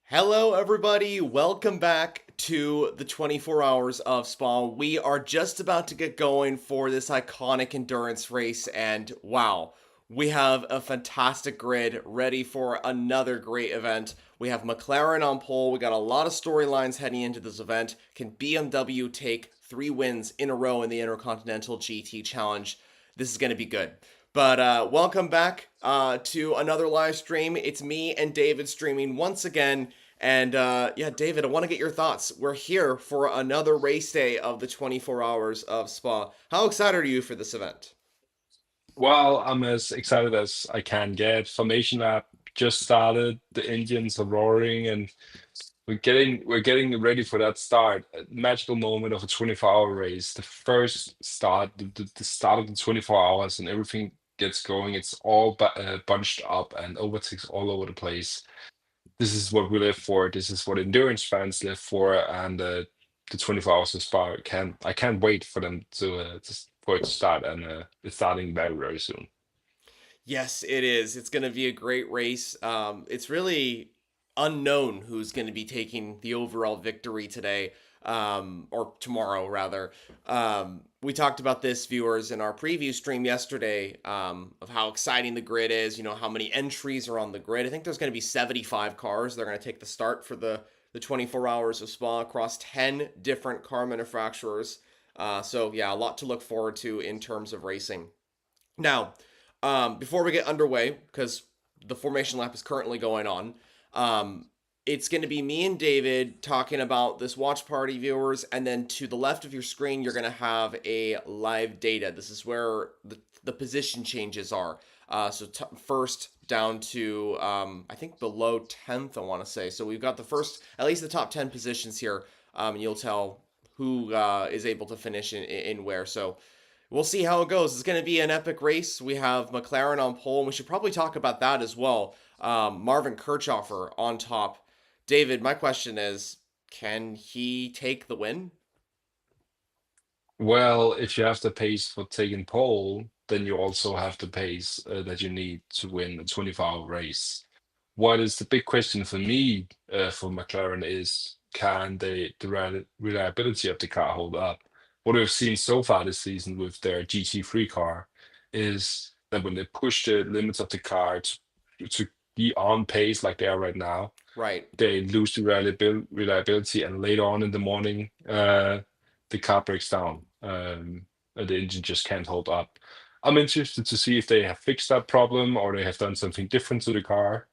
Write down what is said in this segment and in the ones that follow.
Hello, everybody. Welcome back to the 24 Hours of Spa. We are just about to get going for this iconic endurance race, and wow, we have a fantastic grid ready for another great event. We have McLaren on pole. We got a lot of storylines heading into this event. Can BMW take 3 wins in a row in the Intercontinental GT Challenge? This is going to be good. But welcome back to another live stream. It's me and David streaming once again. And yeah, David, I want to get your thoughts. We're here for another race day of the 24 Hours of Spa. How excited are you for this event? Well, I'm as excited as I can get. Formation lap just started. The engines are roaring, and we're getting ready for that start. A magical moment of a 24-hour race. The first start, the start of the 24 hours, and everything gets going. It's all bunched up and overtakes all over the place. This is what we live for. This is what endurance fans live for, and the 24 hours of Spa. I can't wait for them for it to start, and it's starting very very soon. Yes, it is. It's going to be a great race. It's really unknown who's going to be taking the overall victory today, or tomorrow, rather. We talked about this, viewers, in our preview stream yesterday, of how exciting the grid is, how many entries are on the grid. I think there's going to be 75 cars. They're going to take the start for the 24 hours of Spa across 10 different car manufacturers. So, yeah, a lot to look forward to in terms of racing. Now, before we get underway, because the formation lap is currently going on, um, it's going to be me and David talking about this watch party, viewers, and then to the left of your screen, you're going to have a live data. This is where the position changes are. First down to, I think, below 10th, I want to say. So we've got the first, at least the top 10 positions here, and you'll tell who is able to finish in where. So we'll see how it goes. It's going to be an epic race. We have McLaren on pole, and we should probably talk about that as well. Marvin Kirchhoffer on top. David, my question is, can he take the win? Well, if you have the pace for taking pole, then you also have the pace that you need to win a 24-hour race. What is the big question for me for McLaren is can the reliability of the car hold up? What we've seen so far this season with their GT3 car is that when they push the limits of the car to be on pace like they are right now, Right. they lose the reliability, and later on in the morning, the car breaks down, and the engine just can't hold up. I'm interested to see if they have fixed that problem or they have done something different to the car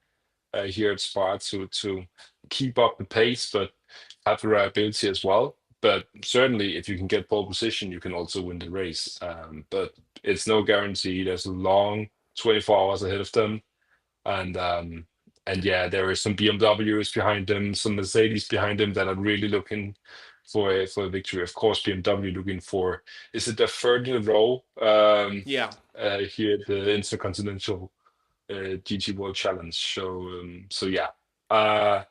here at Spa to keep up the pace, but have the reliability as well. But certainly, if you can get pole position, you can also win the race. But it's no guarantee. There's a long 24 hours ahead of them, and yeah, there is some BMWs behind them, some Mercedes behind them that are really looking for a victory. Of course, BMW looking for, is it their third in a row Yeah. here at the Intercontinental GT World Challenge. So yeah, uh,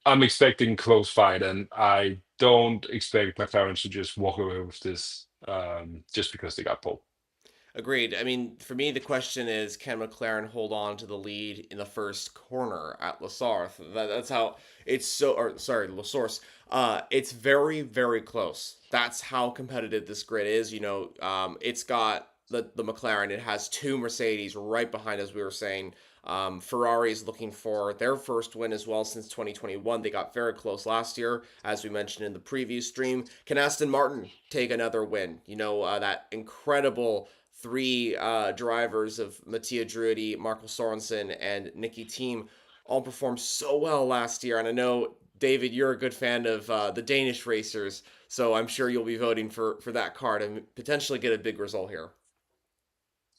I'm expecting close fight, and I don't expect McLaren to just walk away with this just because they got pole. Agreed. I mean, for me, the question is, can McLaren hold on to the lead in the first corner at La Sarthe? That's how it's so. Or sorry, La Source. It's very, very close. That's how competitive this grid is. It's got the McLaren. It has two Mercedes right behind, as we were saying. Ferrari is looking for their first win as well since 2021. They got very close last year, as we mentioned in the previous stream. Can Aston Martin take another win? That incredible three drivers of Mattia Druidi, Marco Sorensen, and Nicky Team all performed so well last year. And I know, David, you're a good fan of the Danish racers, so I'm sure you'll be voting for that car to potentially get a big result here.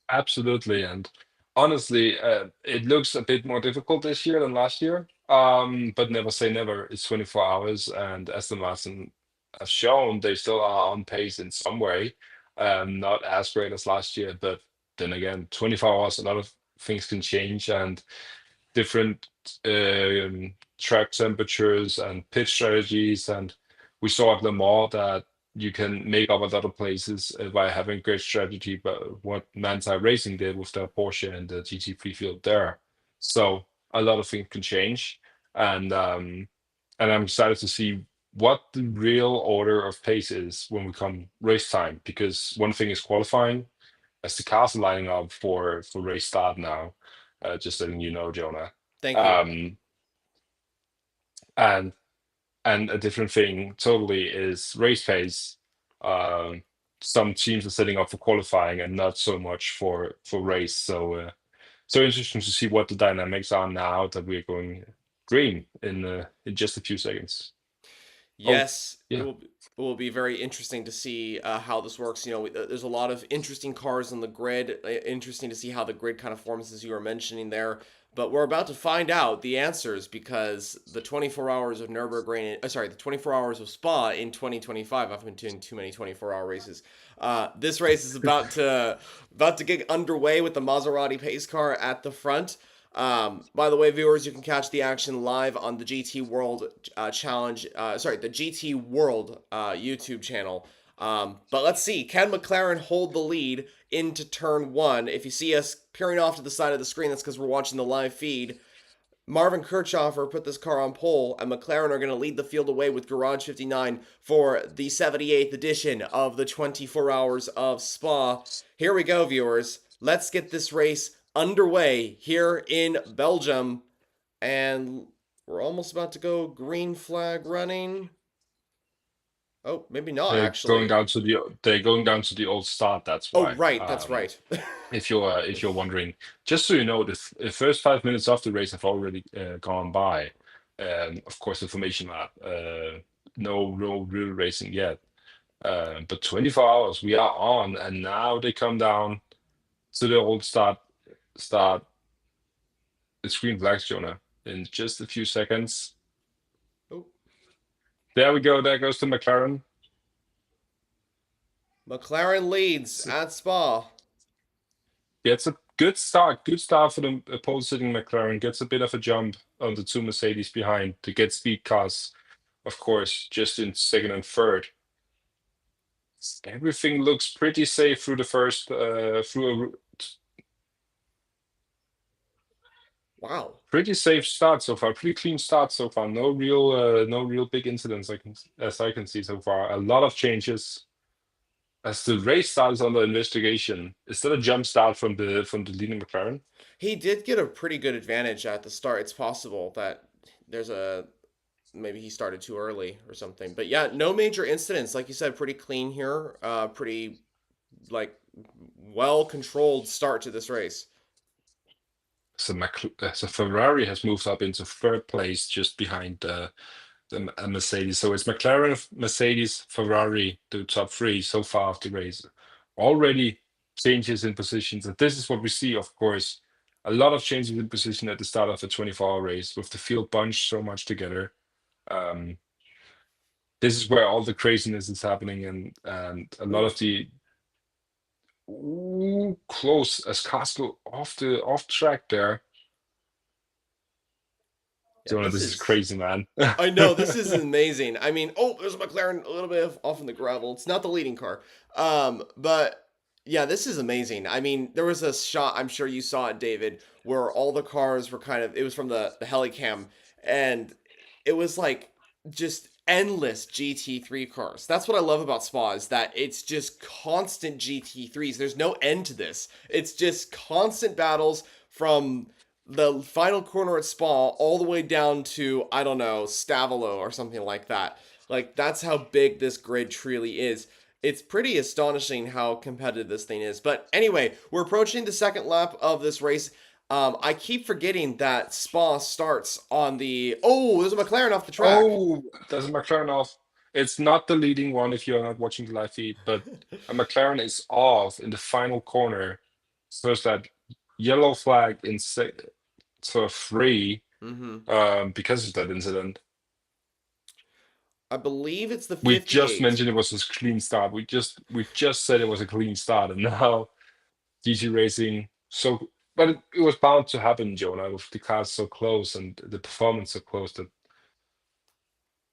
Absolutely, and honestly, it looks a bit more difficult this year than last year. But never say never. It's 24 hours, and as the Martin has shown, they still are on pace in some way. Not as great as last year, but then again, 24 hours, a lot of things can change, and different track temperatures and pitch strategies. And we saw at Le Mans that you can make up a lot of places by having great strategy, but what Manti Racing did with their Porsche and the GT3 field there. So a lot of things can change. and I'm excited to see what the real order of pace is when we come race time. Because one thing is qualifying, as the cars are lining up for race start now. Just letting you know, Jonah. Thank you. Um, and and a different thing totally is race pace. Um, some teams are setting up for qualifying and not so much for race. So interesting to see what the dynamics are now that we're going green in just a few seconds. Oh, Yes, yeah. it will be very interesting to see how this works. There's a lot of interesting cars on the grid. Interesting to see how the grid kind of forms, as you were mentioning there. But we're about to find out the answers because the 24 hours of Nürburgring, the 24 hours of Spa in 2025. I've been doing too many 24-hour races. This race is about to get underway with the Maserati pace car at the front. By the way, viewers, you can catch the action live on the GT World Challenge. The GT World YouTube channel. But let's see. Can McLaren hold the lead into turn one? If you see us peering off to the side of the screen, that's because we're watching the live feed. Marvin Kirchhoffer put this car on pole, and McLaren are going to lead the field away with Garage 59 for the 78th edition of the 24 Hours of Spa. Here we go, viewers. Let's get this race underway here in Belgium. And we're almost about to go green flag running. Oh, maybe not, actually. They're going down to the old start. That's Oh, why. right. That's right. If you're wondering, just so you know, the first 5 minutes of the race have already gone by. Of course, the formation lap. No real racing yet. But 24 hours we are on, and now they come down to the old start the screen flags, Jonah, in just a few seconds. Oh, There we go. There goes the McLaren. McLaren leads So, at Spa. yeah, it's a good start. Good start for the pole sitting McLaren. Gets a bit of a jump on the two Mercedes behind to get speed cars, of course, just in second and third. Everything looks pretty safe through the first through a Wow. pretty safe start so far. Pretty clean start so far. No real big incidents as I can see so far. A lot of changes. As the race starts under investigation, is that a jump start from the leading McLaren? He did get a pretty good advantage at the start. It's possible that there's a maybe he started too early or something. But yeah, no major incidents. Like you said, pretty clean here. Pretty like well controlled start to this race. So Ferrari has moved up into third place, just behind the Mercedes. So it's McLaren, Mercedes, Ferrari, the top three so far of the race. Already changes in positions, and this is what we see, of course. A lot of changes in position at the start of a 24-hour race with the field bunched so much together. Um, this is where all the craziness is happening, and a lot Ooh, of the close as Castle off track there. yeah, Jonah, this this is is. crazy, man. I know this is amazing. I mean, oh, there's a McLaren a little bit off in the gravel. It's not the leading car, but yeah, this is amazing. I mean, there was a shot. I'm sure you saw it, David, where all the cars were kind of. It was from the helicam, and it was like just endless GT3 cars. That's what I love about Spa is that it's just constant GT3s. There's no end to this. It's just constant battles from the final corner at Spa all the way down to, I don't know, Stavolo or something like that. Like that's how big this grid truly is. It's pretty astonishing how competitive this thing is. But anyway, we're approaching the second lap of this race. I keep forgetting that Spa starts on the. Oh, there's a McLaren off the track. Oh, there's a McLaren off. It's not the leading one if you're not watching the live feed, but a McLaren is off in the final corner. So there's that yellow flag in sort of three Mm-hmm. because of that incident. I believe it's the We just 58. mentioned it was a clean start. We just said it was a clean start, and now GT Racing. So, but it was bound to happen, Jonah, with the cars so close and the performance so close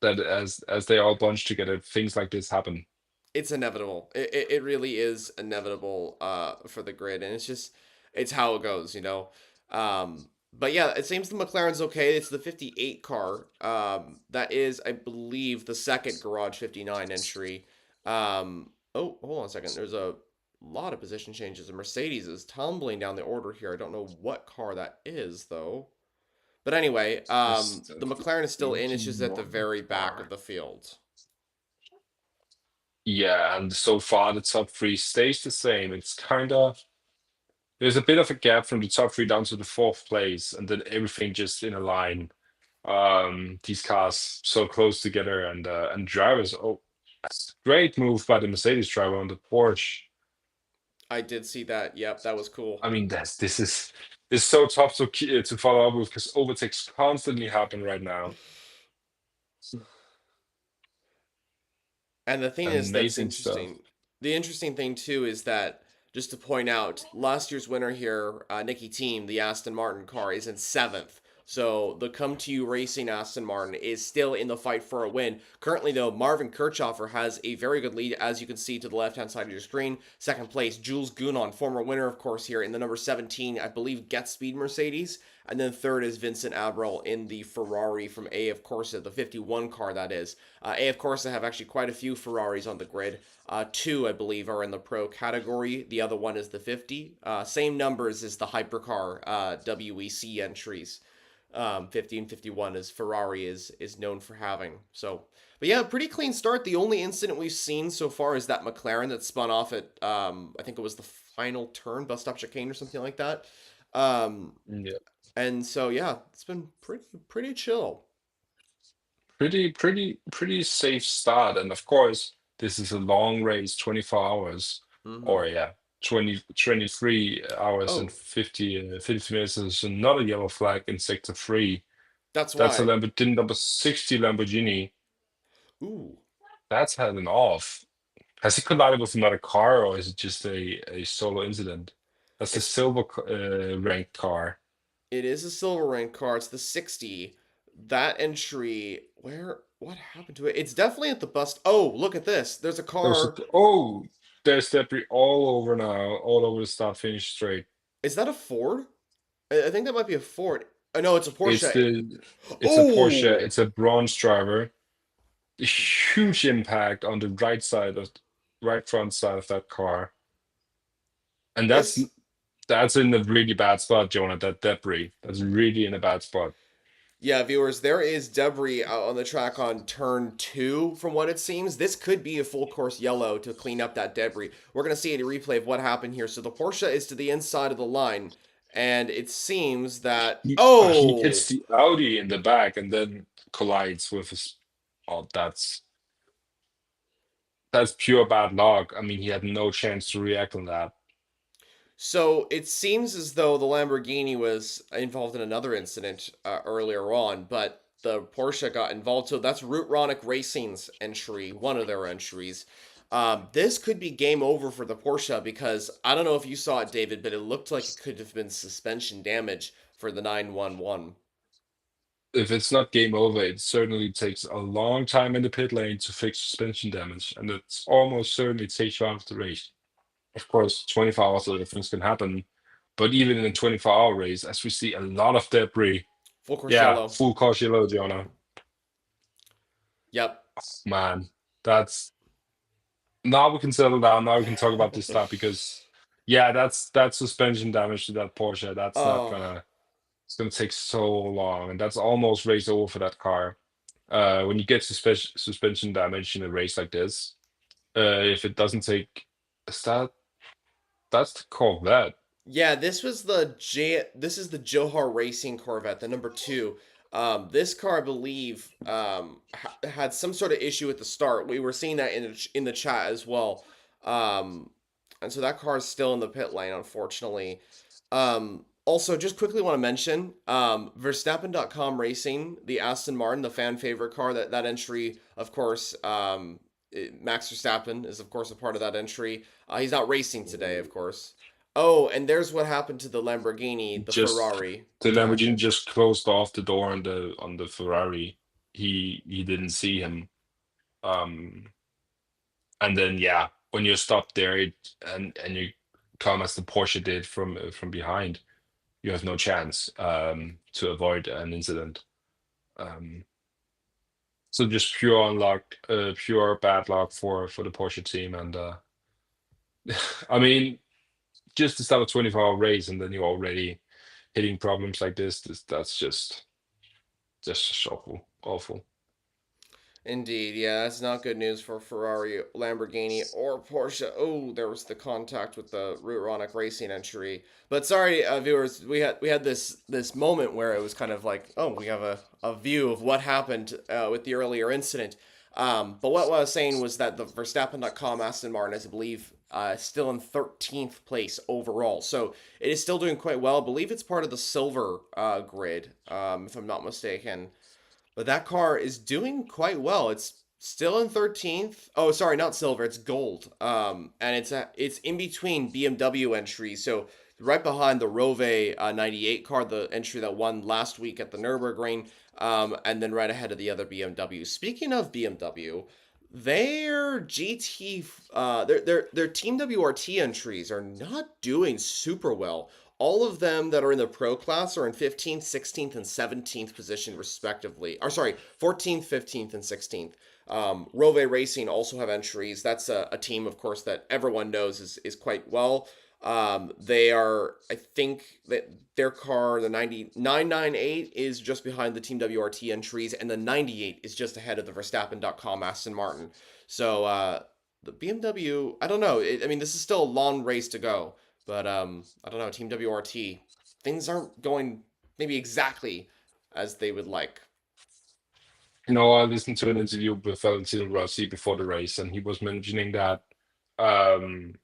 that as they all bunch together, things like this happen. It's inevitable. It really is inevitable for the grid, and it's just it's how it goes. But yeah, it seems the McLaren's okay. It's the 58 car. That is, I believe, the second Garage 59 entry. Oh, hold on a second. There's a lot of position changes. The Mercedes is tumbling down the order here. I don't know what car that is, though. But anyway, Is the the McLaren is still in. It's just at the 81 very back of car? the field. Yeah, and so far the top three stays the same. It's kind of there's a bit of a gap from the top three down to the fourth place, and then everything just in a line. These cars so close together, and drivers. Oh, that's a great move by the Mercedes driver on the Porsche. I did see that. Yep, that was cool. I mean, this is so tough to follow up with because overtakes constantly happen right now. And the thing is that's Amazing stuff. interesting. The interesting thing too is that just to point out, last year's winner here, Nicky Team, the Aston Martin car, is in seventh. So the Come to You Racing Aston Martin is still in the fight for a win. Currently, though, Marvin Kirchhoffer has a very good lead, as you can see to the left-hand side of your screen. Second place, Jules Gounon, former winner, of course, here in the number 17, I believe, Get Speed Mercedes. And then third is Vincent Abril in the Ferrari from AF Corsa, the 51 car that is. AF Corsa have actually quite a few Ferraris on the grid. Two, I believe, are in the pro category. The other one is the 50. Same numbers as the hypercar WEC entries. 50 and 51 as Ferrari is known for having. So, but yeah, pretty clean start. The only incident we've seen so far is that McLaren that spun off at I think it was the final turn, bus stop chicane or something like that. Um, Yeah. and so yeah, it's been pretty chill. Pretty safe start. And of course, this is a long race, 24 hours, Mm-hmm. or yeah, 23 hours and Oh, 50 minutes. There's another yellow flag in sector three. that's That's a why. Lamborghini number 60 Lamborghini. Ooh, That's had an off. Has he collided with another car, or is it just a solo incident? That's the it's silver ranked car. it is a silver rank car. It's the 60. That entry, what happened to it? It's definitely at the bust. Oh, look at this. There's a There's car. oh, there's debris all over now, all over the start finish straight. Is that a Ford? I think that might be a Ford. No, it's a It's Porsche. the it's a Porsche. Oh, It's a bronze driver. A huge impact on the right front side of that car, and this. that's in a really bad spot, Jonah. That debris. That's really in a bad spot. Yeah, viewers, there is debris out on the track on turn two, from what it seems. This could be a full course yellow to clean up that debris. We're going to see a replay of what happened here. So the Porsche is to the inside of the line, and it seems that. He Oh! hits the Audi in the back and then collides with his. Oh, that's pure bad luck. I mean, he had no chance to react on that. So it seems as though the Lamborghini was involved in another incident earlier on, but the Porsche got involved. So that's Root Ronick Racing's entry, one of their entries. This could be game over for the Porsche because I don't know if you saw it, David, but it looked like it could have been suspension damage for the 911. If it's not game over, it certainly takes a long time in the pit lane to fix suspension damage, and it's almost certainly takes you out of the race. Of course, 24 hours later, things can happen, but even in a 24-hour race, as we see a lot of debris, Full course yeah, yellow. full course yellow, Jonah. Yep. Man, that's now we can settle down. Now we can talk about this stuff because, yeah, that's suspension damage to that Porsche. That's not Oh, gonna. It's gonna take so long, and that's almost race over for that car. When you get suspension damage in a race like this, if it doesn't take, is that's the Corvette. yeah, this is the Johar Racing Corvette, the number two. This car, I believe, had some sort of issue at the start. We were seeing that in the chat as well. Um, and so that car is still in the pit lane, unfortunately. Also, just quickly want to mention Verstappen.com Racing, the Aston Martin, the fan favorite car. That entry, of course, Max Verstappen is of course a part of that entry. He's not racing today, of course. Oh, and there's what happened to the Lamborghini, the Just Ferrari. the Yeah. Lamborghini just closed off the door on the Ferrari. He didn't see him. Um, and then yeah, when you're stopped there, and you come as the Porsche did from behind. you have no chance to avoid an incident. Um, so just pure unluck, pure bad luck for the Porsche team, and I mean, just to start a 24-hour race and then you're already hitting problems like this, that's just awful, awful. Indeed, yeah, that's not good news for Ferrari, Lamborghini, or Porsche. Oh, there was the contact with the Ruronic Racing entry. But sorry, viewers, we had this moment where it was kind of like, oh, we have a view of what happened with the earlier incident. But what I was saying was that the Verstappen.com Aston Martin is, I believe, still in 13th place overall. So it is still doing quite well. I believe it's part of the silver grid, if I'm not mistaken. But that car is doing quite well. It's still in 13th. Oh, sorry, not silver. It's gold. And it's in between BMW entries. So right behind the Rove 98 car, the entry that won last week at the Nürburgring, and then right ahead of the other BMW. Speaking of BMW, their GT, their Team WRT entries are not doing super well. All of them that are in the pro class are in 15th, 16th, and 17th position, respectively. Or sorry, 14th, 15th, and 16th. Rove Racing also have entries. That's a team, of course, that everyone knows is quite well. They are, I think that their car, the 998, is just behind the Team WRT entries, and the 98 is just ahead of the Verstappen.com Aston Martin. So the BMW, I don't know. I mean, this is still a long race to go. But I don't know, Team WRT, things aren't going maybe exactly as they would like. I listened to an interview with Valentino Rossi before the race, and he was mentioning that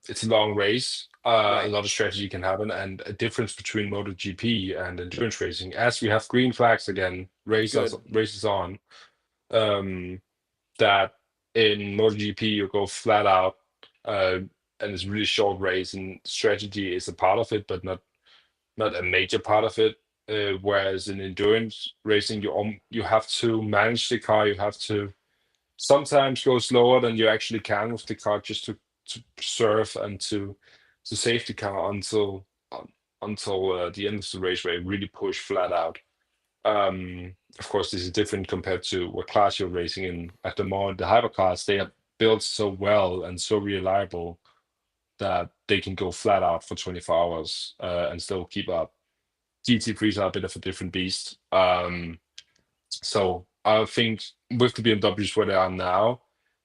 it's a long race. A Right. lot of strategy can happen, and a difference between MotoGP and endurance racing. As we have green flags again, Good. races on. Um, that in MotoGP you go flat out, uh, and it's a really short race, and strategy is a part of it, but not a major part of it. Whereas in endurance racing, you have to manage the car. You have to sometimes go slower than you actually can with the car just to preserve and to save the car until the end of the race where you really push flat out. Of course, this is different compared to what class you're racing in. At the moment, the hypercars, they are built so well and so reliable that they can go flat out for 24 hours and still keep up. GT3s are a bit of a different beast. So I think with the BMWs where they are now,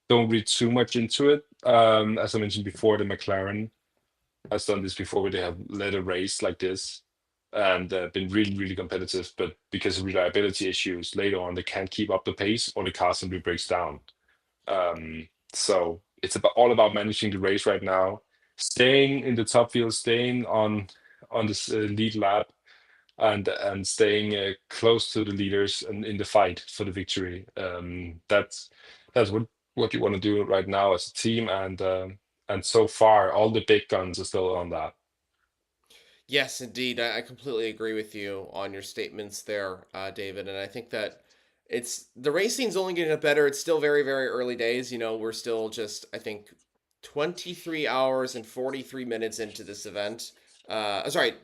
don't read too much into it. As I mentioned before, the McLaren has done this before where they have led a race like this and been really, really competitive. But because of reliability issues later on, they can't keep up the pace or the car simply breaks down. So it's all about managing the race right now, staying in the top field, staying on this lead lap, and staying close to the leaders and in the fight for the victory. That's what you want to do right now as a team, and so far all the big guns are still on that. Yes, indeed. I completely agree with you on your statements there, David. And I think that it's the racing's only getting better. It's still very, very early days. We're still just, I think, 23 hours and 43 minutes into this event. Sorry,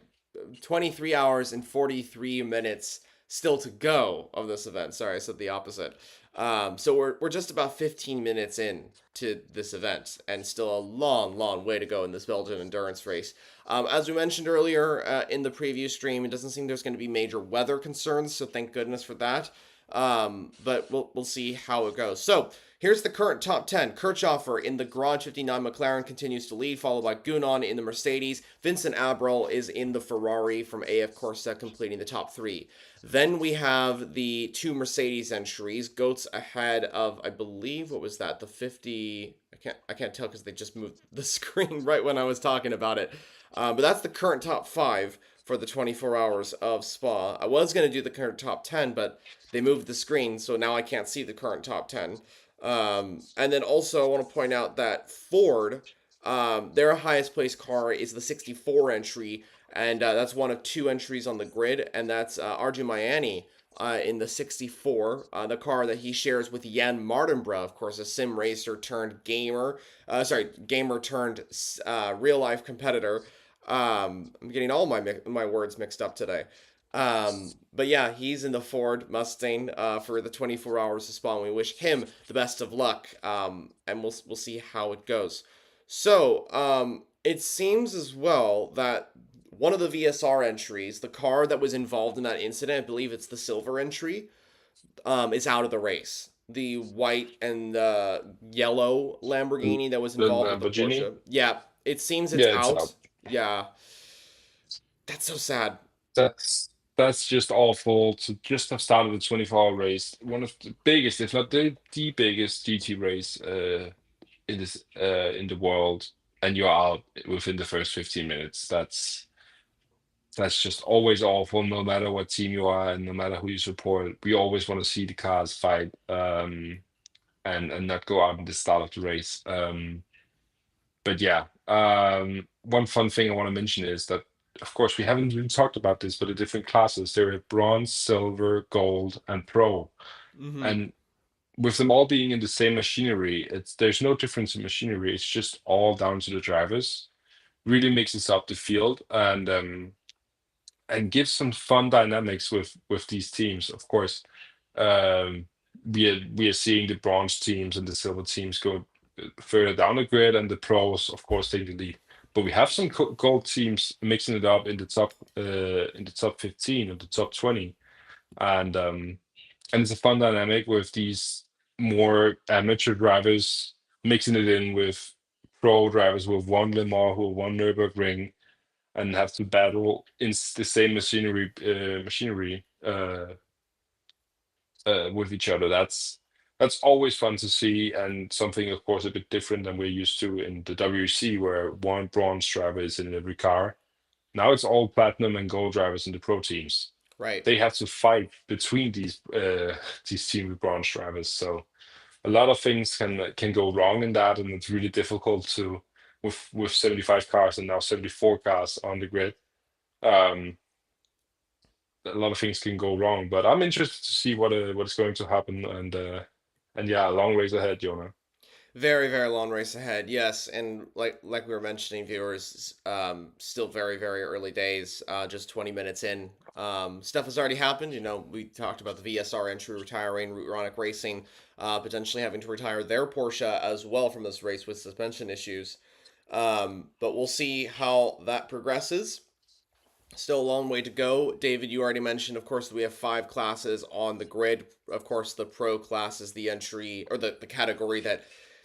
23 hours and 43 minutes still to go of this event. Sorry, I said the opposite. So we're just about 15 minutes in to this event, and still a long, long way to go in this Belgian endurance race. As we mentioned earlier in the preview stream, it doesn't seem there's going to be major weather concerns, so thank goodness for that. But we'll see how it goes. So here's the current top 10. Kirchhoffer in the Garage 59 McLaren continues to lead, followed by Gunan in the Mercedes. Vincent Abril is in the Ferrari from AF Corsa, completing the top 3. Then we have the 2 Mercedes entries. Goats ahead of, I believe, what was that? The 50. I can't tell because they just moved the screen right when I was talking about it. But that's the current top 5 for the 24 hours of Spa. I was going to do the current top 10, but they moved the screen, so now I can't see the current top 10. And then also, I want to point out that Ford, their highest placed car is the 64 entry, and that's one of 2 entries on the grid, and that's Arjun Mayani in the 64, the car that he shares with Jan Mardenborough, of course, a sim racer turned gamer, gamer turned real life competitor. I'm getting all my words mixed up today. But yeah, he's in the Ford Mustang for the 24 hours of Spawn. We wish him the best of luck, and we'll see how it goes. So it seems as well that one of the VSR entries, the car that was involved in that incident, I believe it's the silver entry, is out of the race. The white and the yellow The Lamborghini that was involved with the Lamborghini, Porsche. Yeah, it seems it's yeah, it's out. out. Yeah, that's so sad. That's that's just awful to just have started the 24-hour race. One of the biggest, if not the biggest GT race in the world, and you're out within the first 15 minutes. That's just always awful, no matter what team you are and no matter who you support. We always want to see the cars fight, and not go out in the start of the race. But yeah, one fun thing I want to mention is that, of course, we haven't really talked about this, but the different classes, there are bronze, silver, gold, and pro. Mm-hmm. And with them all being in the same machinery, there's no difference in machinery. It's just all down to the drivers. Really mixes up the field, and gives some fun dynamics with these teams. Of course, um, we are seeing the bronze teams and the silver teams go further down the grid, and the pros, of course, take the lead. But we have some gold teams mixing it up in the top 15 or the top 20, and it's a fun dynamic with these more amateur drivers mixing it in with pro drivers who have won Le Mans, who have won Nürburgring, and have to battle in the same machinery with each other. That's always fun to see, and something, of course, a bit different than we're used to in the WEC, where one bronze driver is in every car. Now it's all platinum and gold drivers in the pro teams. Right. They have to fight between these team with bronze drivers. So a lot of things can go wrong in that, and it's really difficult to with 75 cars and now 74 cars on the grid. Um, a lot of things can go wrong. But I'm interested to see what is going to happen, and yeah, a long ways ahead, Jonah. Very, very long race ahead. Yes, and like we were mentioning, viewers, still very, very early days. Just 20 minutes in. Stuff has already happened. You know, we talked about the VSR entry retiring, Root Racing, potentially having to retire their Porsche as well from this race with suspension issues. But we'll see how that progresses. Still a long way to go. David, you already mentioned, of course, we have five classes on the grid. Of course, the pro class is the entry or the category that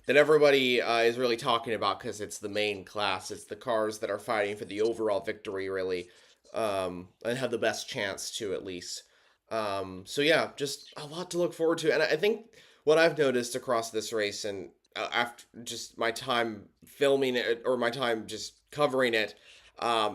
everybody is really talking about because it's the main class. It's the cars that are fighting for the overall victory, really, and have the best chance to at least. So yeah, just a lot to look forward to. And I think what I've noticed across this race and after just my time filming it or my time just covering it,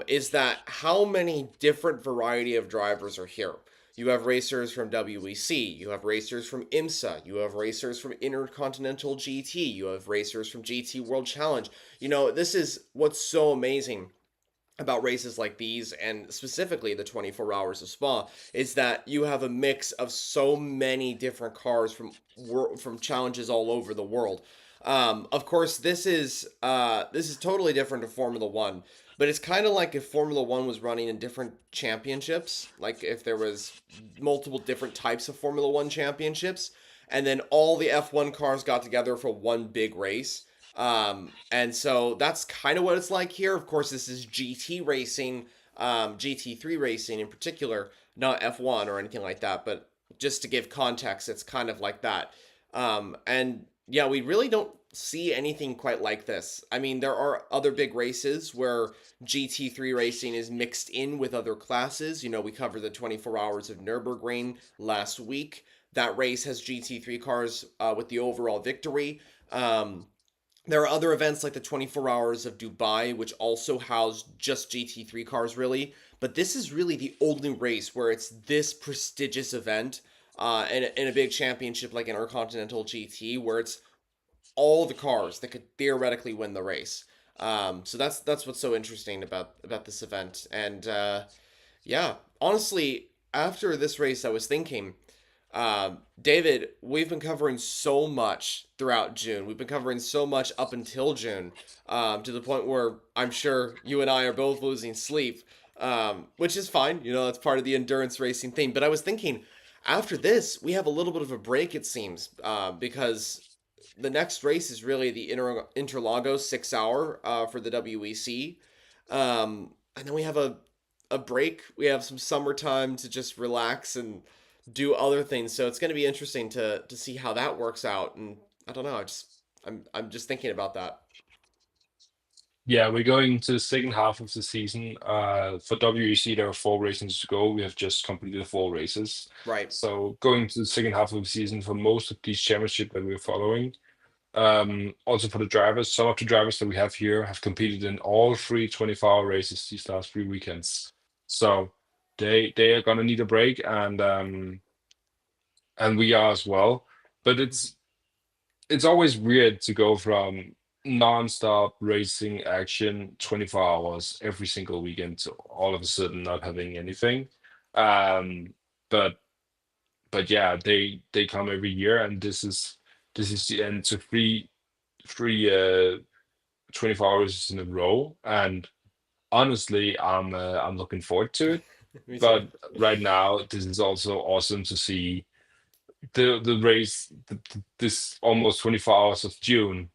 is that how many different variety of drivers are here. You have racers from WEC, you have racers from IMSA, you have racers from Intercontinental GT, you have racers from GT World Challenge. You know, this is what's so amazing about races like these and specifically the 24 hours of Spa is that you have a mix of so many different cars from challenges all over the world. Of course, this is totally different to Formula One, but it's kind of like if Formula One was running in different championships, like if there was multiple different types of Formula One championships, and then all the F1 cars got together for one big race. And so that's kind of what it's like here. Of course, this is GT racing, GT3 racing in particular, not F1 or anything like that. But just to give context, it's kind of like that. And yeah, we really don't see anything quite like this. I mean, there are other big races where GT3 racing is mixed in with other classes. You know, we covered the 24 hours of Nürburgring last week. That race has GT3 cars with the overall victory. There are other events like the 24 Hours of Dubai, which also house just GT3 cars, really. But this is really the only race where it's this prestigious event in a big championship like Intercontinental GT, where it's all the cars that could theoretically win the race. So that's what's so interesting about this event. And yeah, honestly, after this race, I was thinking David, we've been covering so much throughout June. We've been covering so much up until June, to the point where I'm sure you and I are both losing sleep, which is fine. You know, that's part of the endurance racing thing. But I was thinking, after this, we have a little bit of a break, it seems, because the next race is really the Interlagos 6 hour for the WEC. And then we have a break. We have some summertime to just relax and do other things. So it's going to be interesting to see how that works out. And I don't know. I'm just thinking about that. Yeah, we're going to the second half of the season. For WEC, there are 4 races to go. We have just completed 4 races. Right. So going to the second half of the season for most of these championships that we're following. Also for the drivers, some of the drivers that we have here have competed in all three 24-hour races these last 3 weekends. So they are gonna need a break, and we are as well. But it's always weird to go from non-stop racing action 24 hours every single weekend to all of a sudden not having anything. Um, but but yeah, they come every year, and this is the end to three 24 hours in a row. And honestly, I'm looking forward to it. Me too. But right now, this is also awesome to see the race, this almost 24 hours of June,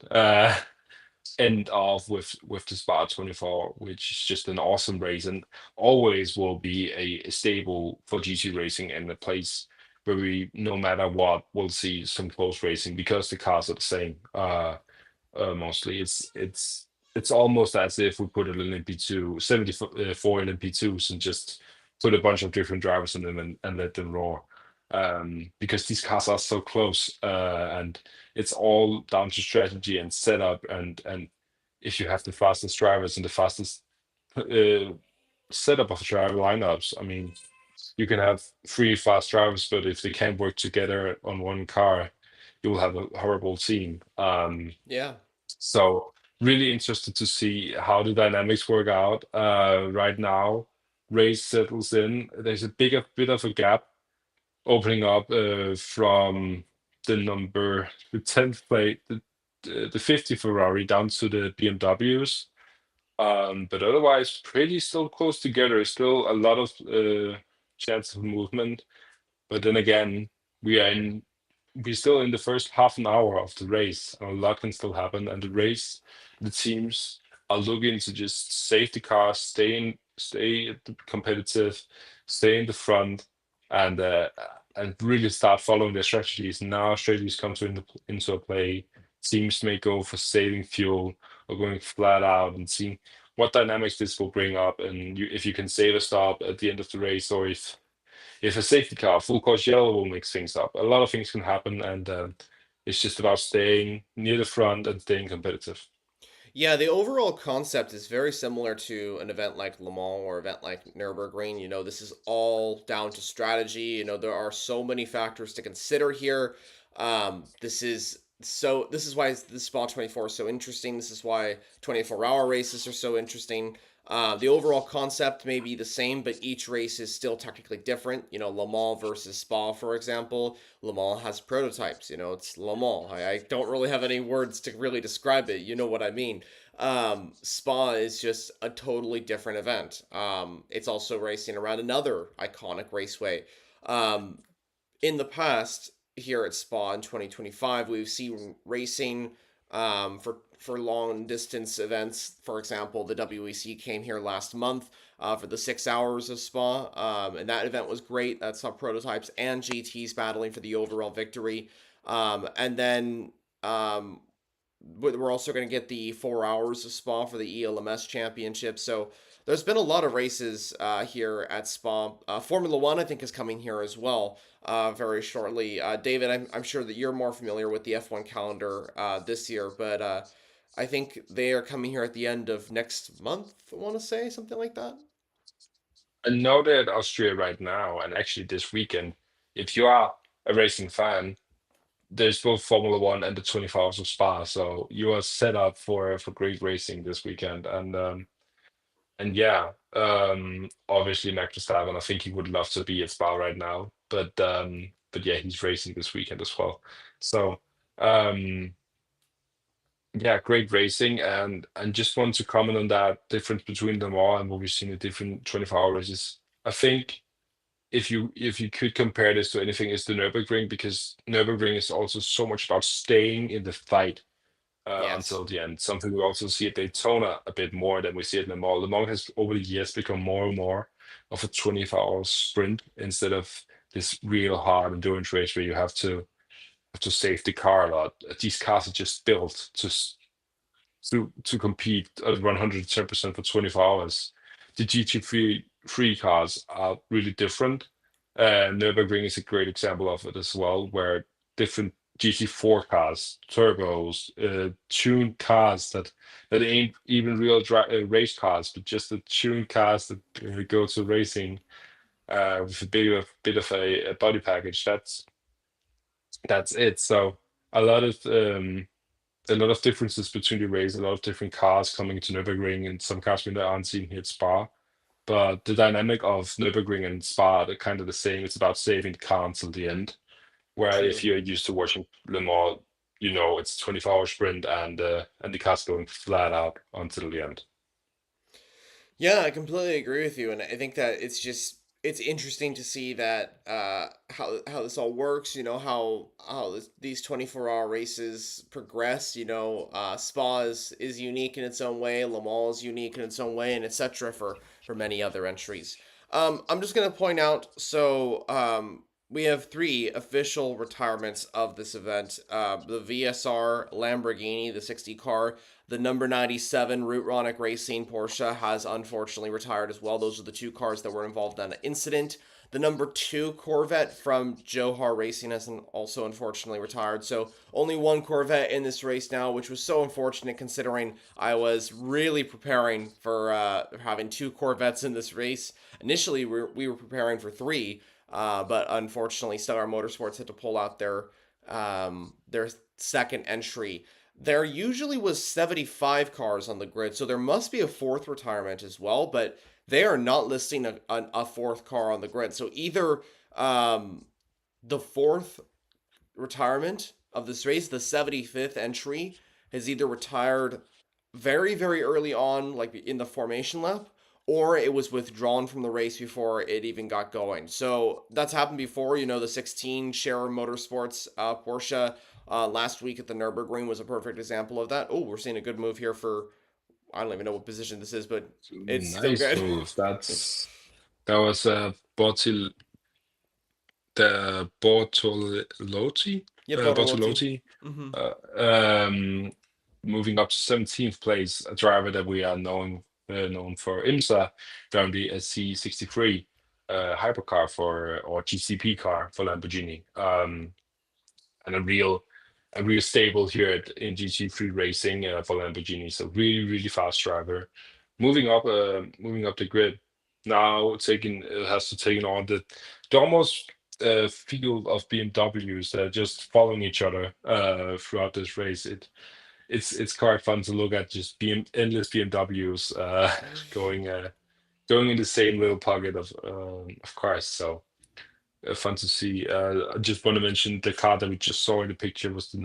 end off with the Spa 24, which is just an awesome race, and always will be a stable for GT racing, and a place where we, no matter what, will see some close racing because the cars are the same. Mostly. It's almost as if we put an LMP2, 74 LMP2s, and just put a bunch of different drivers in them, and let them roar. Because these cars are so close, and it's all down to strategy and setup, and if you have the fastest drivers and the fastest uh, setup of driver lineups, I mean, you can have 3 fast drivers, but if they can't work together on one car, you will have a horrible team. Yeah. So really interested to see how the dynamics work out. Right now, race settles in. There's a bit of a gap opening up from the 10th plate, the 50 Ferrari down to the BMWs. But otherwise, pretty still close together. Still a lot of chance of movement. But then again, we are in we're still in the first half an hour of the race, and a lot can still happen. And the teams are looking to just save the car, stay competitive, stay in the front, and really start following their strategies. Now strategies come into a play. Teams may go for saving fuel or going flat out and seeing what dynamics this will bring up, and if you can save a stop at the end of the race, or if a safety car, full course yellow, will mix things up. A lot of things can happen, and it's just about staying near the front and staying competitive. Yeah, the overall concept is very similar to an event like Le Mans or event like Nürburgring. You know, this is all down to strategy. You know, there are so many factors to consider here. This is why the Spa 24 is so interesting. This is why 24-hour races are so interesting. The overall concept may be the same, but each race is still technically different. You know, Le Mans versus Spa, for example. Le Mans has prototypes. You know, it's Le Mans. I don't really have any words to really describe it. You know what I mean. Spa is just a totally different event. It's also racing around another iconic raceway. Um, in the past, here at Spa in 2025, we've seen racing for long distance events. For example, the WEC came here last month for the 6 hours of Spa, and that event was great. That saw prototypes and GTs battling for the overall victory. And then we're also going to get the 4 hours of Spa for the ELMS championship. So there's been a lot of races here at Spa. Formula One, I think, is coming here as well very shortly. David, I'm sure that you're more familiar with the F1 calendar this year, but I think they are coming here at the end of next month, I want to say, something like that. I know that Austria right now, and actually this weekend, if you are a racing fan, there's both Formula One and the 24 Hours of Spa, so you are set up for great racing this weekend. And yeah, obviously Max Verstappen, I think he would love to be at Spa right now, but but yeah, he's racing this weekend as well. So um, yeah, great racing, and just want to comment on that difference between them all and what we've seen in different 24-hour races. I think if you could compare this to anything, it's the Nürburgring, because Nürburgring is also so much about staying in the fight Yes. until the end. Something we also see at Daytona a bit more than we see at Le Mans. Le Mans has over the years become more and more of a 24-hour sprint instead of this real hard endurance race where you have to save the car a lot. These cars are just built to compete at 110% for 24 hours. The GT3 cars are really different. Nürburgring is a great example of it as well, where different GT4 cars, turbos, tuned cars that ain't even real race cars, but just the tuned cars that go to racing with a bit of a body package. That's it. So a lot of um, a lot of differences between the race, a lot of different cars coming to Nürburgring, and some cars we aren't seeing here at Spa. But the dynamic of Nürburgring and Spa are kind of the same. It's about saving the car until the end. Where if True. you're used to watching Le Mans, it's a 24-hour sprint, and the car's going flat out until the end. Yeah, I completely agree with you, and I think that it's interesting to see that how this all works. You know how these 24-hour races progress. You know, Spa is unique in its own way. Le Mans is unique in its own way, and etc. For many other entries. I'm just gonna point out. So we have three official retirements of this event. The VSR Lamborghini, the 60 car, the number 97 Rootronic Racing Porsche has unfortunately retired as well. Those are the two cars that were involved in the incident. The number 2 Corvette from Johar Racing has also unfortunately retired. So only one Corvette in this race now, which was so unfortunate considering I was really preparing for having two Corvettes in this race. Initially, we were preparing for three, but unfortunately, Stellar Motorsports had to pull out their second entry. There usually was 75 cars on the grid, so there must be a fourth retirement as well, but they are not listing a fourth car on the grid. So either the fourth retirement of this race, the 75th entry, has either retired very, very early on, like in the formation lap, or it was withdrawn from the race before it even got going. So that's happened before. You know, the 16 Scherer Motorsports Porsche last week at the Nürburgring was a perfect example of that. Oh, we're seeing a good move here for, I don't even know what position this is, but it's still Nice good. move. That was the Bortolotti, Yeah, Bortolotti. Bortolotti, Mm-hmm. uh, um, moving up to 17th place, a driver that we are known for IMSA, driving the SC63 hypercar or GCP car for Lamborghini, and a real stable here in GT3 racing for Lamborghini. So really, really fast driver, moving up the grid. Now taking has to take on the almost field of BMWs that are just following each other throughout this race. It's quite fun to look at, just endless BMWs going in the same little pocket of cars. So fun to see. I just want to mention the car that we just saw in the picture was the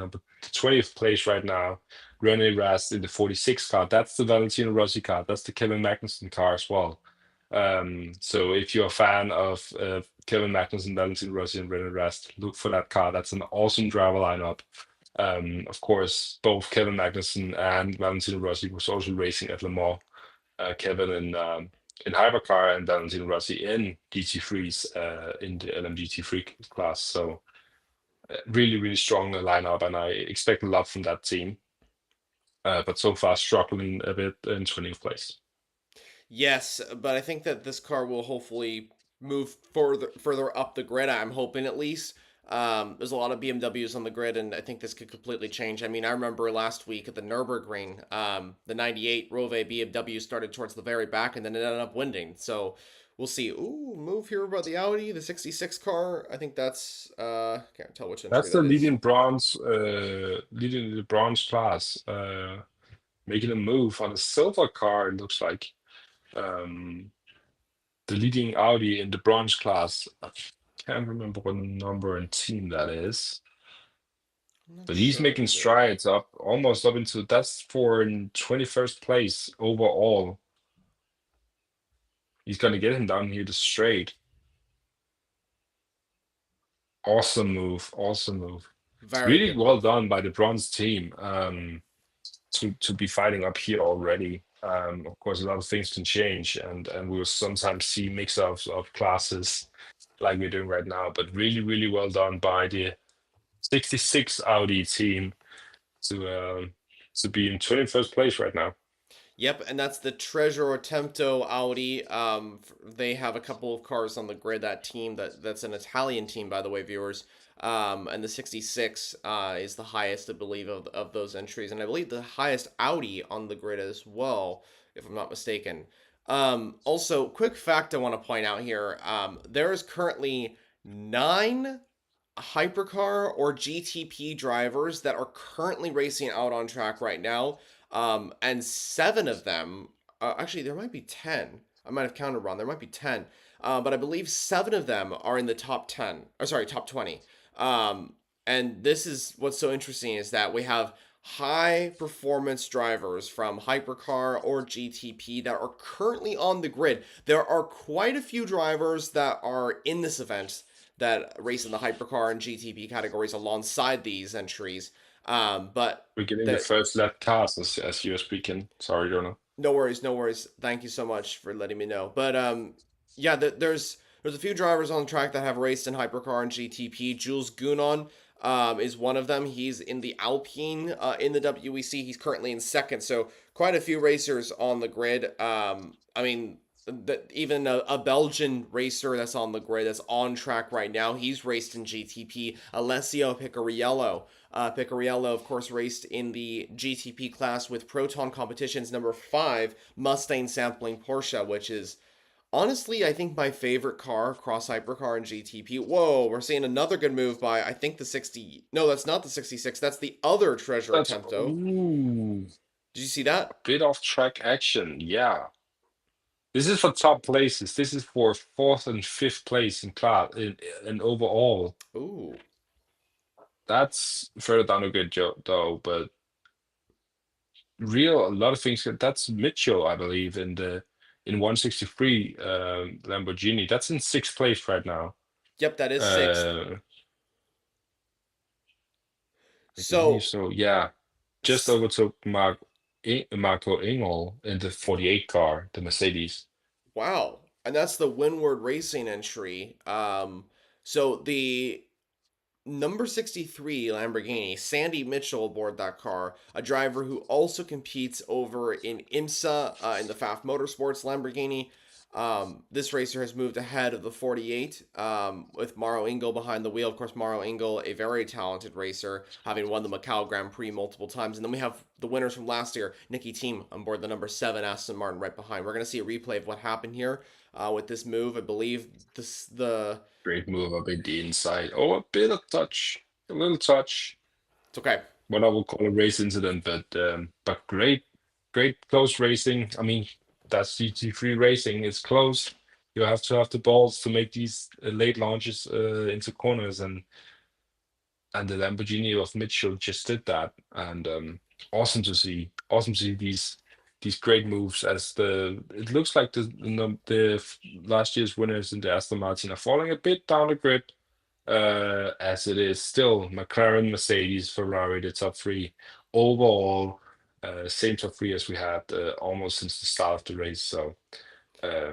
20th place right now. Rene Rast in the 46 car. That's the Valentino Rossi car. That's the Kevin Magnussen car as well. So if you're a fan of Kevin Magnussen, Valentino Rossi, and Rene Rast, look for that car. That's an awesome driver lineup. Of course, both Kevin Magnussen and Valentino Rossi was also racing at Le Mans. Kevin in Hypercar and Valentino Rossi in GT3s in the LMGT3 class. So really, really strong lineup, and I expect a lot from that team. But so far, struggling a bit in 20th place. Yes, but I think that this car will hopefully move further up the grid. I'm hoping at least. There's a lot of BMWs on the grid, and I think this could completely change. I mean, I remember last week at the Nürburgring, the '98 Rove BMW started towards the very back, and then it ended up winning. So we'll see. Ooh, move here about the Audi, the '66 car. I think that's can't tell which entry That's the that is. leading the bronze class, making a move on a silver car. It looks like um, the leading Audi in the bronze class. Can't remember what number and team that is. I'm not But he's sure making either. strides up almost up into that's for in 21st place overall. He's gonna get him down here to straight. Awesome move, awesome move. Very Really good well move. done by the bronze team to be fighting up here already. Of course, a lot of things can change, and we will sometimes see mix-ups of classes like we're doing right now. But really, really well done by the 66 Audi team to be in 21st place right now. Yep, and that's the Treasure Tempto Audi. They have a couple of cars on the grid. That team that's an Italian team, by the way, viewers. And the 66 is the highest, I believe, of those entries, and I believe the highest Audi on the grid as well, if I'm not mistaken. Also, quick fact I want to point out here: there is currently 9 hypercar or GTP drivers that are currently racing out on track right now. And 7 of them, actually, there might be 10. I might have counted wrong. There might be 10. But I believe 7 of them are in the top 10, or sorry, top 20. And this is what's so interesting is that we have high performance drivers from hypercar or GTP that are currently on the grid. There are quite a few drivers that are in this event that race in the hypercar and GTP categories alongside these entries. But We're getting the the first lap cars as you're speaking. Sorry, Jonah. no worries, no worries. Thank you so much for letting me know. But yeah, there's a few drivers on the track that have raced in hypercar and GTP. Jules Gounon is one of them. He's in the Alpine in the WEC. He's currently in second. So quite a few racers on the grid. I mean, even a Belgian racer that's on the grid that's on track right now. He's raced in GTP. Alessio Picariello. Picariello, of course, raced in the GTP class with Proton Competitions number 5 Mustang sampling Porsche, which is honestly, I think my favorite car, cross hypercar and GTP. Whoa, we're seeing another good move by, I think the 60. No, that's not the 66. That's the other Treasure That's Attempto. ooh, Did you see that? a bit off track action. Yeah. This is for top places. This is for fourth and fifth place in class in overall. Ooh. That's further down a good job though, but a lot of things. That's Mitchell, I believe, in 163 Lamborghini. That's in sixth place right now. Yep, that is sixth. Uh, I believe So, so. Yeah, just s- overtook Marco Engel in the 48 car, the Mercedes. wow. And that's the Windward Racing entry. So the number 63 Lamborghini, Sandy Mitchell aboard that car, a driver who also competes over in IMSA in the FAF Motorsports Lamborghini. This racer has moved ahead of the 48 with Mauro Engel behind the wheel. Of course, Mauro Engel, a very talented racer, having won the Macau Grand Prix multiple times. And then we have the winners from last year, Nicky Team on board the number 7 Aston Martin right behind. We're going to see a replay of what happened here with this move. I believe the Great move up in the inside. Oh, a bit of touch, a little touch. it's okay. What I would call a race incident, but great close racing. I mean, that's GT3 racing. It's close. You have to have the balls to make these late launches into corners, and the Lamborghini of Mitchell just did that. And awesome to see. Awesome to see these great moves. As the it looks like last year's winners in the Aston Martin are falling a bit down the grid, as it is still McLaren, Mercedes, Ferrari, the top three overall. Same top three as we had almost since the start of the race. So uh,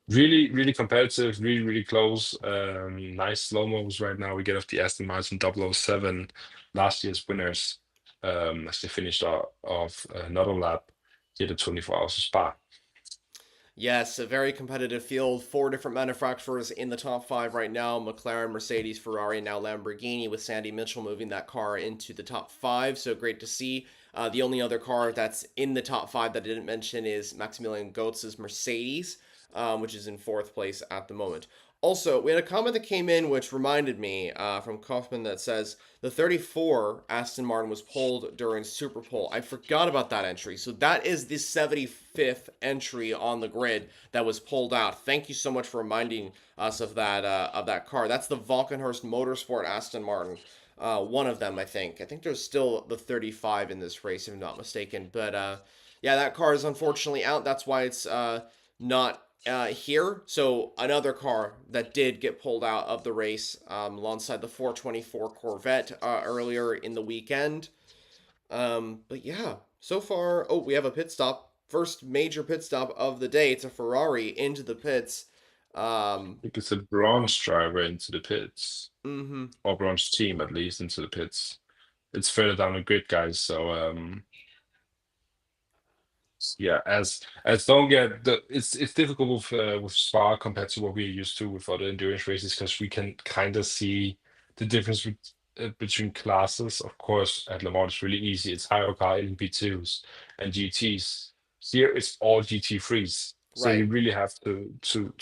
really, really competitive, really, really close. Nice slow mos right now. We get off the Aston Martin 007, last year's winners, as they finished off another lap here at 24 Hours of Spa. Yes, a very competitive field. 4 different manufacturers in the top 5 right now: McLaren, Mercedes, Ferrari, and now Lamborghini, with Sandy Mitchell moving that car into the top 5. So great to see. The only other car that's in the top 5 that I didn't mention is Maximilian Goetz's Mercedes, which is in 4th place at the moment. Also, we had a comment that came in which reminded me from Kaufman that says the 34 Aston Martin was pulled during Super Pole. I forgot about that entry. So that is the 75th entry on the grid that was pulled out. Thank you so much for reminding us of that car. That's the Valkenhurst Motorsport Aston Martin. One of them, I think. I think there's still the 35 in this race, if I'm not mistaken. But yeah, that car is unfortunately out. That's why it's not here. So another car that did get pulled out of the race alongside the 424 Corvette earlier in the weekend. But yeah, so far, oh, we have a pit stop. First major pit stop of the day. It's a Ferrari into the pits. I think it's a bronze driver into the pits, Mm-hmm. or bronze team at least into the pits. It's further down the grid, guys. So yeah, as don't get the it's difficult with Spa compared to what we're used to with other endurance races because we can kind of see the difference between classes. Of course, at Le Mans it's really easy. It's higher car LMP2s and GTs. Here it's all GT3s, so Right. you really have to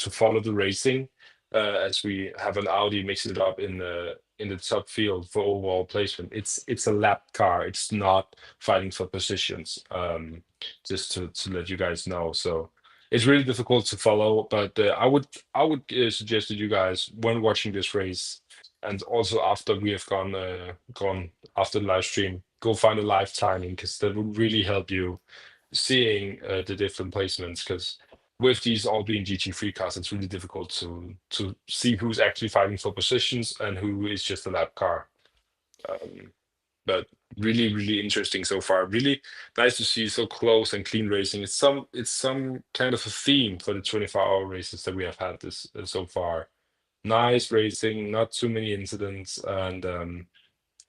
follow the racing. As we have an Audi mixing it up in the top field for overall placement. It's a lap car. It's not fighting for positions. Just to let you guys know. So it's really difficult to follow, but I would suggest that you guys, when watching this race, and also after we have gone after the live stream, go find a live timing because that will really help you seeing the different placements. Because with these all being GT3 cars, it's really difficult to see who's actually fighting for positions and who is just a lap car. Um, but really, really interesting so far. Really nice to see so close and clean racing. It's some kind of a theme for the 24-hour races that we have had this so far. Nice racing, not too many incidents, and a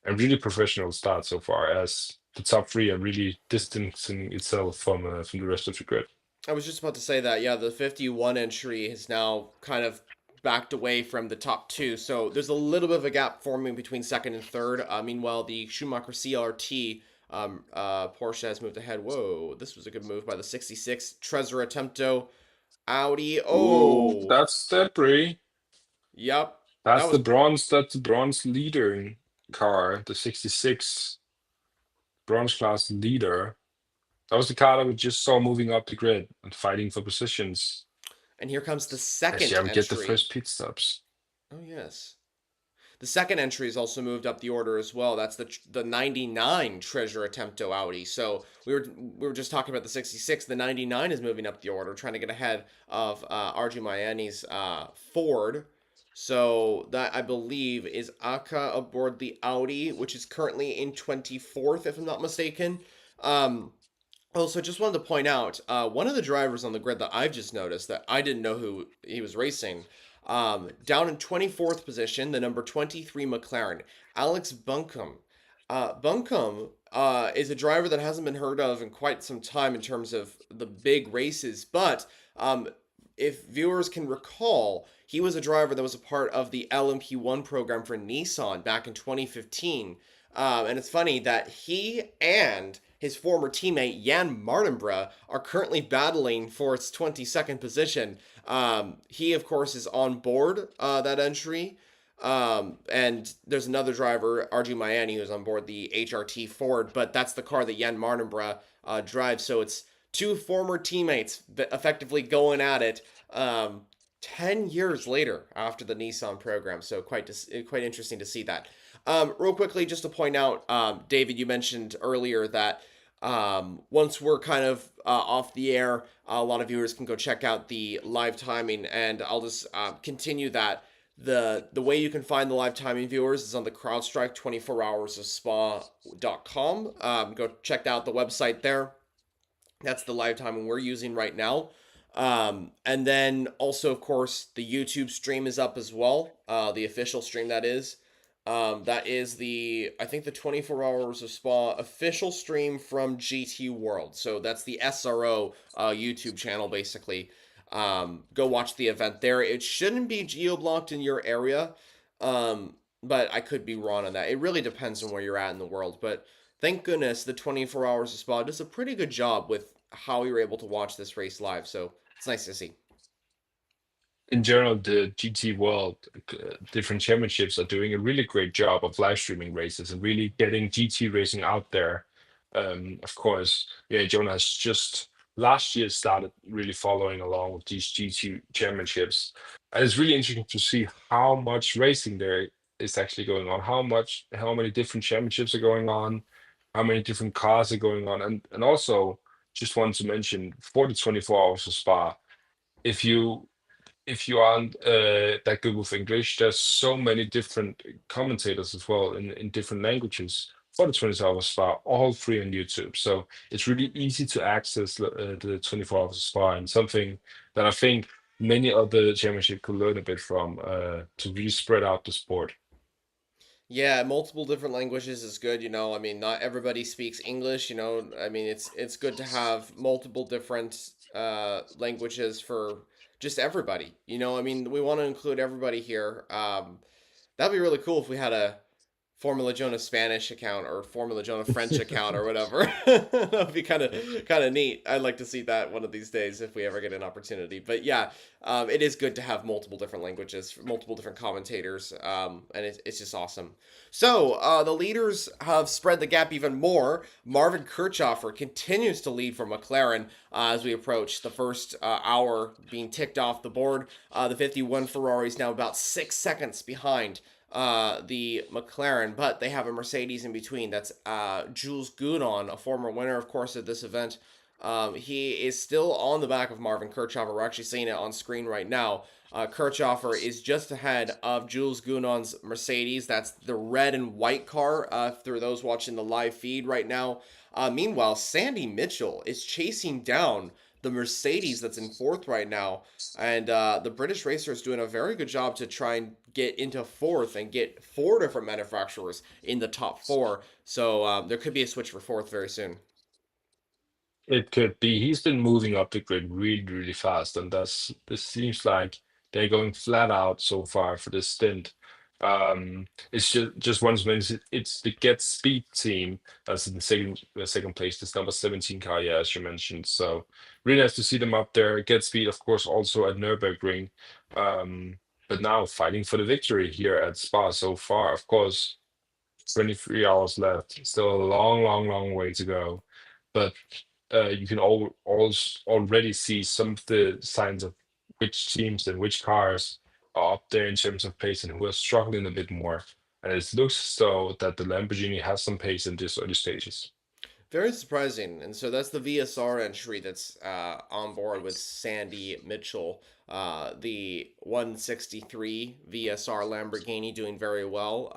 really professional start so far. As the top three are really distancing itself from the rest of the grid. I was just about to say that, yeah, the 51 entry has now kind of backed away from the top two. So there's a little bit of a gap forming between second and third. Meanwhile, the Schumacher CRT Porsche has moved ahead. Whoa, this was a good move by the 66 Trezor Attempto Audi. Ooh, Oh, that's debris. yep. That That's the was, bronze. That's the bronze leader car, the 66 bronze class leader. That was the car that we just saw moving up the grid and fighting for positions. and here comes the As second yeah, we get the entry. first pit stops. Oh, yes. The second entry has also moved up the order as well. That's the 99 Treasure Attempto Audi. So we were just talking about the 66. The 99 is moving up the order, trying to get ahead of RG Miami's Ford. So that I believe is Aka aboard the Audi, which is currently in 24th, if I'm not mistaken. Um, Also, just wanted to point out one of the drivers on the grid that I've just noticed that I didn't know who he was racing. Down in 24th position, the number 23 McLaren, Alex Buncombe. Buncombe is a driver that hasn't been heard of in quite some time in terms of the big races, but if viewers can recall, he was a driver that was a part of the LMP1 program for Nissan back in 2015. And it's funny that he and his former teammate Jan Mardenborough are currently battling for its 22nd position. He, of course, is on board that entry. And there's another driver, RG Miami, who's on board the HRT Ford, but that's the car that Jan Mardenborough drives. So it's two former teammates effectively going at it 10 years later after the Nissan program. So quite interesting to see that. Real quickly, just to point out, David, you mentioned earlier that once we're kind of off the air, a lot of viewers can go check out the live timing, and I'll just continue that. The way you can find the live timing viewers is on the CrowdStrike 24 hours of spa.com. Go check out the website there. That's the live timing we're using right now. And then also, of course, the YouTube stream is up as well. The official stream, that is. That is I think the 24 hours of spa official stream from GT World. So that's the SRO YouTube channel, basically. Go watch the event there. It shouldn't be geo-blocked in your area, but I could be wrong on that. It really depends on where you're at in the world. But thank goodness the 24 hours of spa does a pretty good job with how you're able to watch this race live. So it's nice to see. in general, the GT World different championships are doing a really great job of live streaming races and really getting GT racing out there. Of course, yeah, Jonah has just last year started really following along with these GT championships, and it's really interesting to see how much racing there is actually going on, how many different championships are going on, how many different cars are going on, and also just wanted to mention for the 24 hours of Spa, if you aren't that good with English, there's so many different commentators as well in different languages for the 24 Hours Spa, all free on YouTube. So it's really easy to access the 24 Hours Spa, and something that I think many other championship could learn a bit from to really spread out the sport. Yeah, multiple different languages is good, I mean, not everybody speaks English, I mean, it's good to have multiple different languages for just everybody. I mean, we want to include everybody here. That'd be really cool if we had a Formula Jonah Spanish account or Formula Jonah French account or whatever. That'd be kind of neat. I'd like to see that one of these days if we ever get an opportunity. But yeah, it is good to have multiple different languages, multiple different commentators, and it's just awesome. So the leaders have spread the gap even more. Marvin Kirchhoffer continues to lead for McLaren as we approach the first hour being ticked off the board. The 51 Ferrari is now about 6 seconds behind the McLaren, but they have a Mercedes in between. That's Jules Gounon, a former winner, of course, at this event. He is still on the back of Marvin Kirchhoffer. We're actually seeing it on screen right now. Kirchhoffer is just ahead of Jules Gounon's Mercedes. That's the red and white car for those watching the live feed right now. Meanwhile, Sandy Mitchell is chasing down the Mercedes that's in fourth right now. And the British racer is doing a very good job to try and get into fourth and get four different manufacturers in the top four. So there could be a switch for fourth very soon. It could be. He's been moving up the grid really, really fast, and this seems like they're going flat out so far for this stint. It's just once again, it's the Get Speed team that's in the second place. This number 17 car, yeah, as you mentioned. So really nice to see them up there. Get Speed, of course, also at Nürburgring, but now fighting for the victory here at Spa so far. Of course, 23 hours left. Still a long, long, long way to go. But you can already see some of the signs of which teams and which cars are up there in terms of pace and who are struggling a bit more. And it looks as though that the Lamborghini has some pace in these early stages. Very surprising. And so that's the VSR entry that's on board with Sandy Mitchell. The 163 VSR Lamborghini doing very well.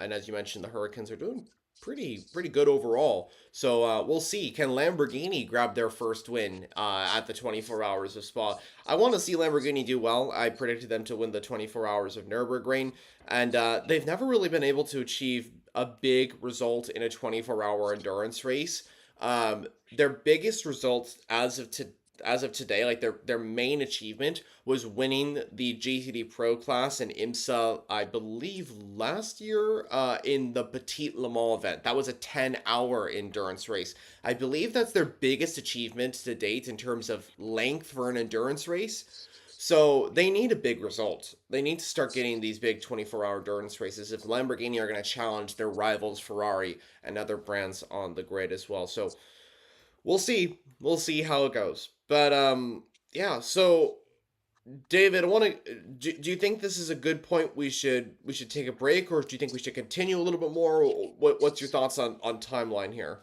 And as you mentioned, the Hurricanes are doing pretty good overall. So we'll see. Can Lamborghini grab their first win at the 24 Hours of Spa? I want to see Lamborghini do well. I predicted them to win the 24 Hours of Nürburgring, and they've never really been able to achieve a big result in a 24-hour endurance race. Their biggest result as of today, like their main achievement was winning the GTD Pro class in IMSA, I believe last year in the Petit Le Mans event. That was a 10-hour endurance race. I believe that's their biggest achievement to date in terms of length for an endurance race. So they need a big result. They need to start getting these big 24-hour endurance races if Lamborghini are going to challenge their rivals Ferrari and other brands on the grid as well. So we'll see. We'll see how it goes. But yeah. So David, I want to. Do you think this is a good point? We should take a break, or do you think we should continue a little bit more? What's your thoughts on timeline here?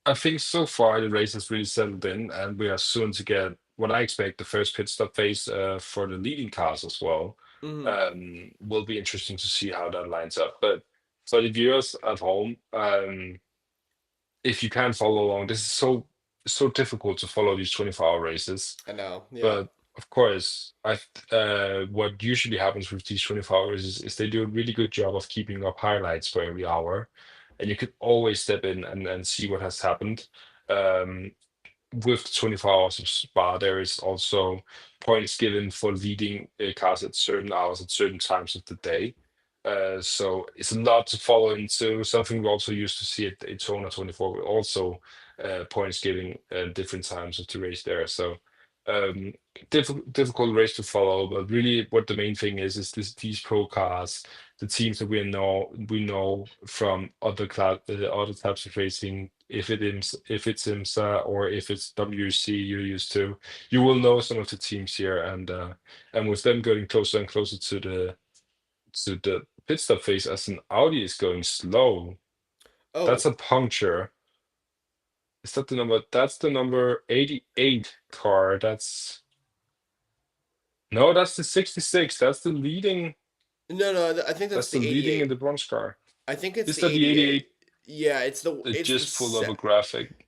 I think so far the race has really settled in, and we are soon to get what I expect the first pit stop phase for the leading cars as well. Mm-hmm. Will be interesting to see how that lines up. But for the viewers at home, if you can follow along, this is so difficult to follow these 24-hour races. I know. Yeah. But of course, what usually happens with these 24 hours is they do a really good job of keeping up highlights for every hour, and you could always step in and see what has happened. Um, with the 24 hours of Spa, there is also points given for leading cars at certain hours at certain times of the day. So it's a lot to follow into. Something we also used to see at Daytona 24, with also points giving different times of the race there. So um, difficult race to follow. But really, what the main thing is these pro cars, the teams that we know from other types of racing. If it's IMSA or if it's WC you're used to, you will know some of the teams here, and with them getting closer and closer to the pit stop phase, as an Audi is going slow, that's Oh, a puncture. Is that the number? That's the number 88 car. No, that's the 66. That's the leading. no, no, I think that's That's the the leading in 88. the bronze car. I think it's Is the that the 88. 88 Yeah, that it's the just pulled up a graphic?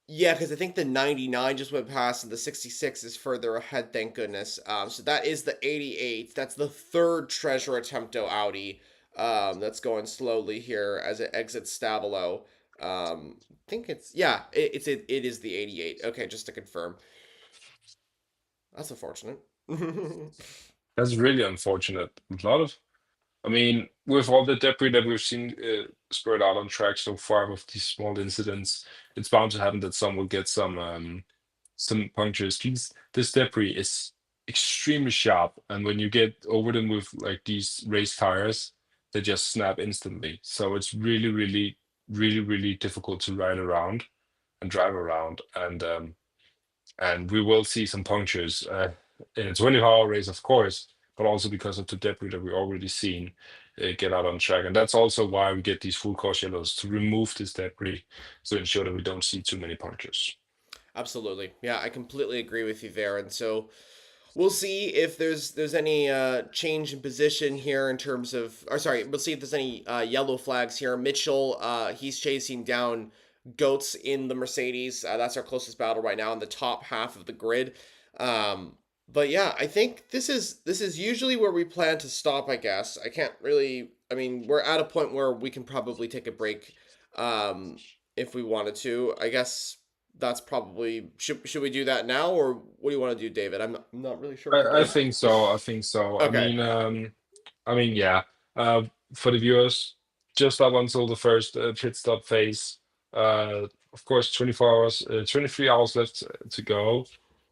yeah, because I think the 99 just went past and the 66 is further ahead, thank goodness. So that is the 88. That's the third treasure attempto Audi that's going slowly here as it exits Stabilo. I think yeah, it is the 88. Okay, just to confirm. That's unfortunate. That's really unfortunate. A lot of, I mean, with all the debris that we've seen spread out on track so far with these small incidents, it's bound to happen that some will get some punctures. This debris is extremely sharp, and when you get over them with like these race tires, they just snap instantly. So it's really, really, really, really difficult to ride around and drive around, and we will see some punctures in a 24-hour race, of course, but also because of the debris that we've already seen get out on track. And that's also why we get these full course yellows to remove this debris to ensure that we don't see too many punctures. Absolutely. Yeah, I completely agree with you there. And so we'll see if there's any change in position here in terms of, or sorry, we'll see if there's any yellow flags here. Mitchell, he's chasing down Goats in the Mercedes. That's our closest battle right now in the top half of the grid. But yeah, I think this is usually where we plan to stop. I guess I can't really. I mean, we're at a point where we can probably take a break, um, if we wanted to. I guess that's probably should we do that now, or what do you want to do, David? I'm not really sure what to I do. think so. I think so. Okay. Yeah. For the viewers, just up until the first pit stop phase. Of course, 24 hours, 23 hours left to go.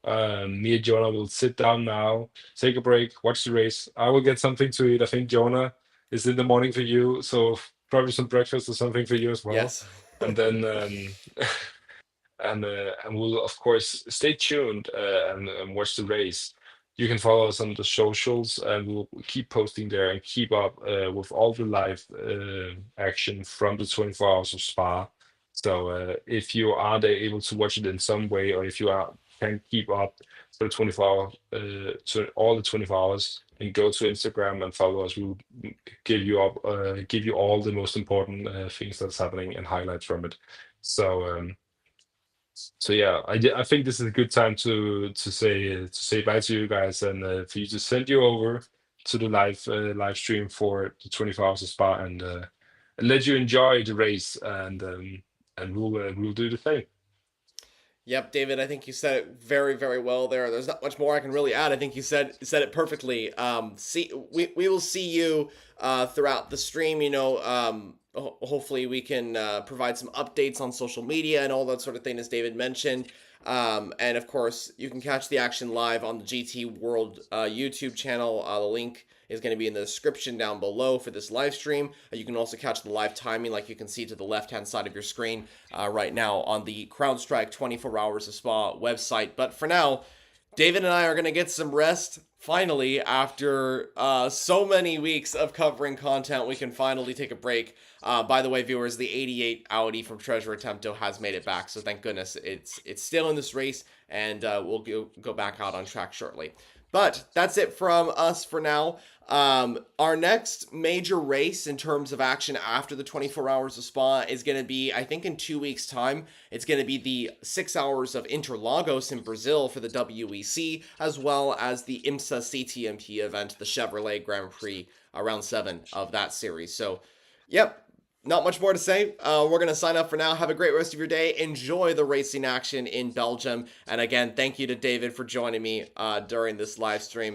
Me and Jonah will sit down now, take a break, watch the race. I will get something to eat. I think Jonah is in the morning for you, so probably some breakfast or something for you as well. Yes. And then and we'll of course stay tuned and watch the race. You can follow us on the socials, and we'll keep posting there and keep up with all the live action from the 24 hours of Spa. So if you aren't able to watch it in some way, or if you can keep up for the 24 hour, so all the 24 hours, and go to Instagram and follow us. We'll give you all the most important things that's happening and highlights from it. So. So yeah, I think this is a good time to say bye to you guys, and for you to send you over to the live stream for the 24 hours of Spa, and let you enjoy the race, and we'll do the same. Yep, David, I think you said it very, very well there. There's not much more I can really add. I think you said it perfectly. See, we will see you throughout the stream. Hopefully we can provide some updates on social media and all that sort of thing, as David mentioned. And of course, you can catch the action live on the GT World YouTube channel. The link is going to be in the description down below for this live stream. You can also catch the live timing, like you can see to the left-hand side of your screen right now on the CrowdStrike 24 Hours of Spa website. But for now, David and I are going to get some rest. Finally, after so many weeks of covering content, we can finally take a break. By the way, viewers, the 88 Audi from Treasure Attempto has made it back, so thank goodness it's still in this race, and we'll go back out on track shortly. But that's it from us for now. Our next major race in terms of action after the 24 hours of Spa is going to be, I think, in 2 weeks' time. It's going to be the 6 hours of Interlagos in Brazil for the WEC, as well as the IMSA CTMP event, the Chevrolet Grand Prix, round 7 of that series. So, yep, not much more to say. We're going to sign up for now. Have a great rest of your day. Enjoy the racing action in Belgium. And again, thank you to David for joining me during this live stream.